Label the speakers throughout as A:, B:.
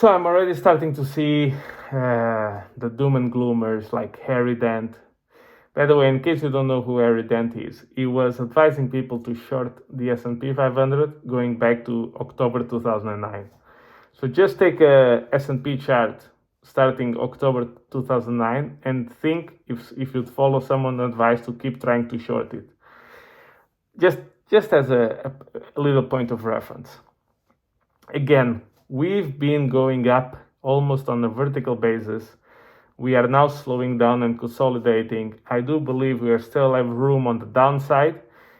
A: So I'm already starting to see the doom and gloomers like Harry Dent. By the way, in case you don't know who Harry Dent is, he was advising people to short the S&P 500 going back to October 2009. So just take a S&P chart starting October 2009 and think if you'd follow someone's advice to keep trying to short it. Just as a little point of reference. Again, we've been going up almost on a vertical basis. We are now slowing down and consolidating. I do believe we still have room on the downside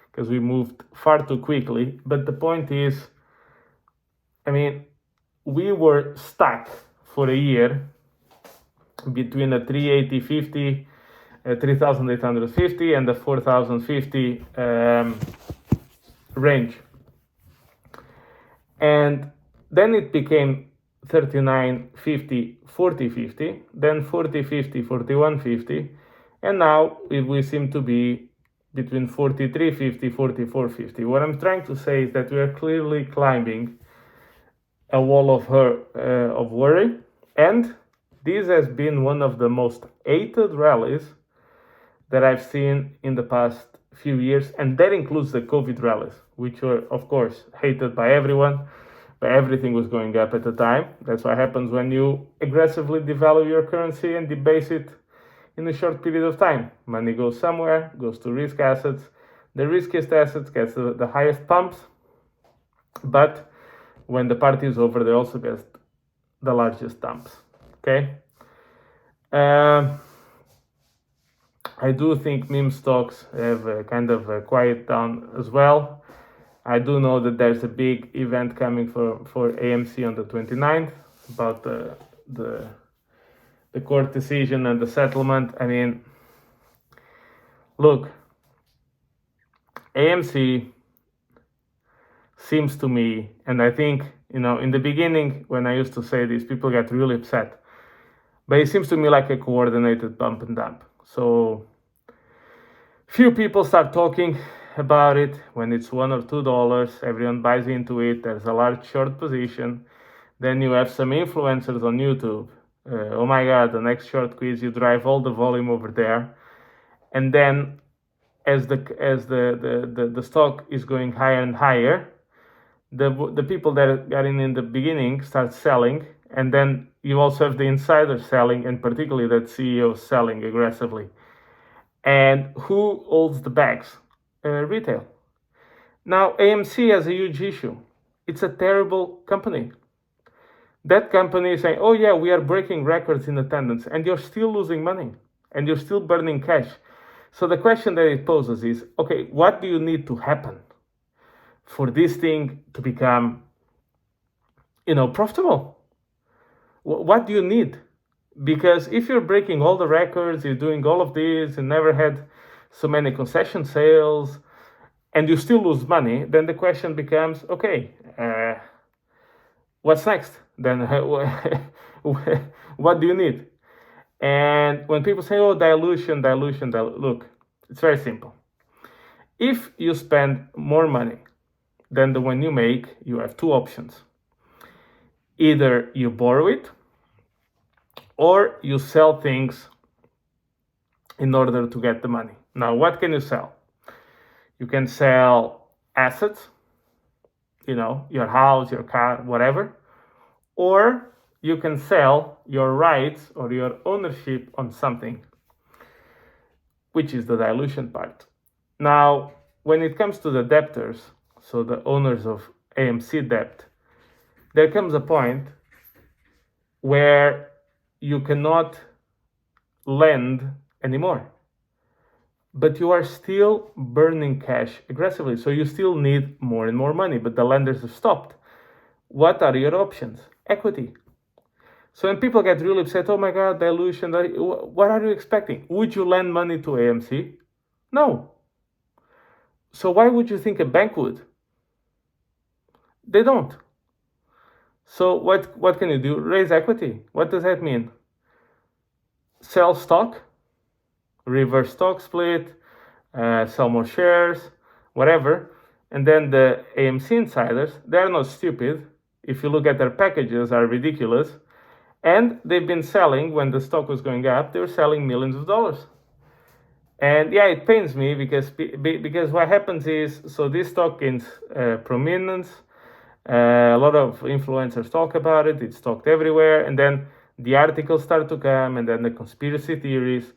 A: because we moved far too quickly. But the point is, we were stuck for a year between a 380.50, 3,850 and the 4,050 range. And then it became 39.50, 40.50, then 40.50, 41.50, and now we seem to be between 43.50, 44.50. What I'm trying to say is that we are clearly climbing a wall of worry, and this has been one of the most hated rallies that I've seen in the past few years, and that includes the COVID rallies, which were, of course, hated by everyone, but everything was going up at the time. That's what happens when you aggressively devalue your currency and debase it in a short period of time. Money goes somewhere, goes to risk assets. The riskiest assets gets the highest pumps, but when the party is over, they also get the largest dumps. Okay. I do think meme stocks have a kind of a quiet down as well. I do know that there's a big event coming for AMC on the 29th about the court decision and the settlement. Look, AMC seems to me, and I think, in the beginning when I used to say this, people get really upset. But it seems to me like a coordinated pump and dump. So few people start talking about it when it's $1 or $2. Everyone buys into it. There's a large short position. Then you have some influencers on YouTube. Oh my God, the next short quiz, you drive all the volume over there. And then as the stock is going higher and higher, the people that got in the beginning start selling, and then you also have the insiders selling, and particularly that CEO selling aggressively. And who holds the bags? Retail. Now, AMC has a huge issue. It's a terrible company. That company is saying, oh yeah, we are breaking records in attendance, and you're still losing money, and you're still burning cash. So the question that it poses is, okay, what do you need to happen for this thing to become, profitable? What do you need? Because if you're breaking all the records, you're doing all of this, you never had so many concession sales, and you still lose money, then the question becomes, okay, what's next? Then what do you need? And when people say, oh, dilution, look, it's very simple. If you spend more money than the one you make, you have two options. Either you borrow it, or you sell things in order to get the money. Now, what can you sell? You can sell assets, your house, your car, whatever, or you can sell your rights or your ownership on something, which is the dilution part. Now, when it comes to the debtors, so the owners of AMC debt, there comes a point where you cannot lend anymore, but you are still burning cash aggressively. So you still need more and more money, but the lenders have stopped. What are your options? Equity. So when people get really upset, oh my God, dilution, what are you expecting? Would you lend money to AMC? No. So why would you think a bank would? They don't. So what can you do? Raise equity. What does that mean? Sell stock, reverse stock split, sell more shares, whatever. And then the AMC insiders, they're not stupid. if you look at their packages, are ridiculous. And they've been selling, when the stock was going up, they were selling millions of dollars. And yeah, it pains me because what happens is, so this stock gains prominence. A lot of influencers talk about it. It's talked everywhere, and then the articles start to come, and then the conspiracy theories,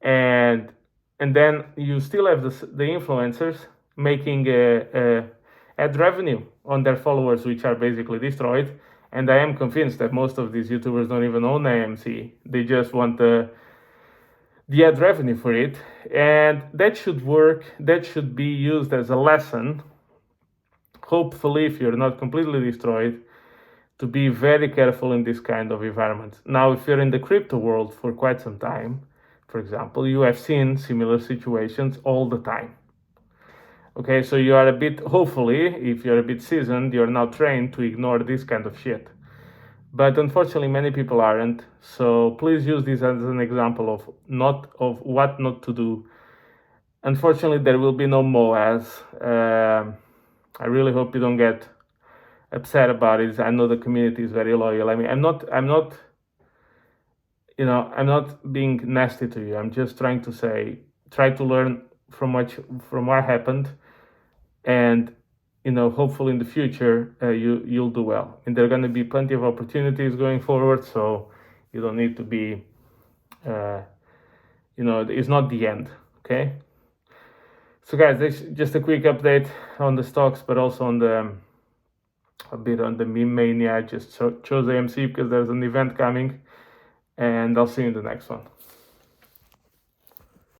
A: and then you still have the influencers making ad revenue on their followers, which are basically destroyed. And I am convinced that most of these YouTubers don't even own AMC. They just want the ad revenue for it, and that should work. That should be used as a lesson, hopefully, if you're not completely destroyed, to be very careful in this kind of environment. Now, if you're in the crypto world for quite some time, for example, you have seen similar situations all the time. Okay, so you are a bit, hopefully, if you're a bit seasoned, you're now trained to ignore this kind of shit. But unfortunately, many people aren't. So please use this as an example of what not to do. Unfortunately, there will be no MOAs. I really hope you don't get upset about it. I know the community is very loyal. I mean, I'm not being nasty to you. I'm just trying to say, try to learn from what happened, and hopefully in the future you'll do well. And there are going to be plenty of opportunities going forward, so you don't need to be it's not the end. Okay, so guys, this is just a quick update on the stocks, but also on a bit on the Mania. I just chose AMC because there's an event coming, and I'll see you in the next one.